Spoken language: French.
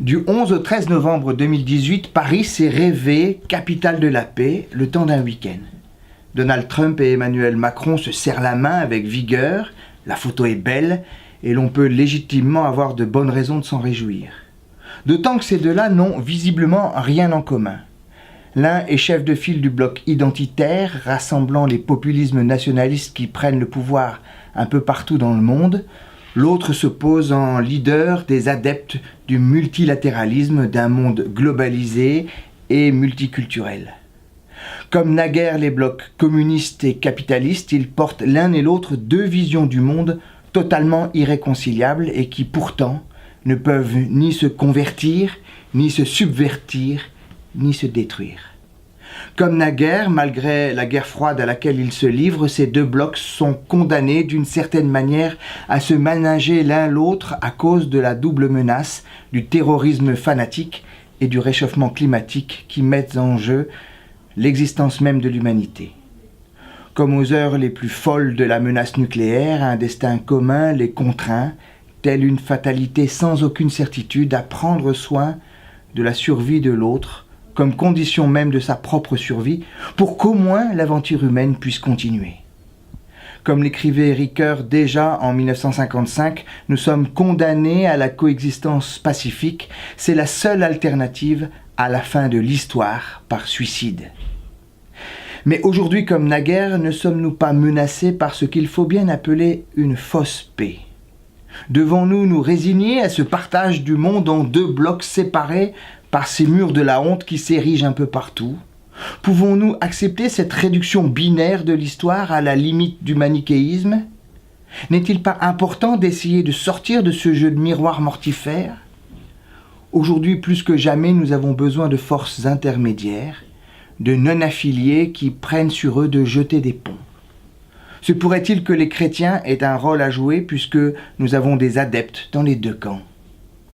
Du 11 au 13 novembre 2018, Paris s'est rêvé capitale de la paix le temps d'un week-end. Donald Trump et Emmanuel Macron se serrent la main avec vigueur, la photo est belle et l'on peut légitimement avoir de bonnes raisons de s'en réjouir. D'autant que ces deux-là n'ont visiblement rien en commun. L'un est chef de file du bloc identitaire, rassemblant les populismes nationalistes qui prennent le pouvoir un peu partout dans le monde. L'autre se pose en leader des adeptes du multilatéralisme d'un monde globalisé et multiculturel. Comme naguère les blocs communistes et capitalistes, ils portent l'un et l'autre deux visions du monde totalement irréconciliables et qui pourtant ne peuvent ni se convertir, ni se subvertir, ni se détruire. Comme naguère, malgré la guerre froide à laquelle ils se livrent, ces deux blocs sont condamnés d'une certaine manière à se ménager l'un l'autre à cause de la double menace du terrorisme fanatique et du réchauffement climatique qui mettent en jeu l'existence même de l'humanité. Comme aux heures les plus folles de la menace nucléaire, un destin commun les contraint, telle une fatalité sans aucune certitude, à prendre soin de la survie de l'autre, comme condition même de sa propre survie, pour qu'au moins l'aventure humaine puisse continuer. Comme l'écrivait Ricoeur déjà en 1955, nous sommes condamnés à la coexistence pacifique, c'est la seule alternative à la fin de l'histoire par suicide. Mais aujourd'hui comme naguère, ne sommes-nous pas menacés par ce qu'il faut bien appeler une fausse paix ? Devons-nous nous résigner à ce partage du monde en deux blocs séparés par ces murs de la honte qui s'érigent un peu partout? Pouvons-nous accepter cette réduction binaire de l'histoire à la limite du manichéisme? N'est-il pas important d'essayer de sortir de ce jeu de miroir mortifère? Aujourd'hui, plus que jamais, nous avons besoin de forces intermédiaires, de non-affiliés qui prennent sur eux de jeter des ponts. Se pourrait-il que les chrétiens aient un rôle à jouer puisque nous avons des adeptes dans les deux camps?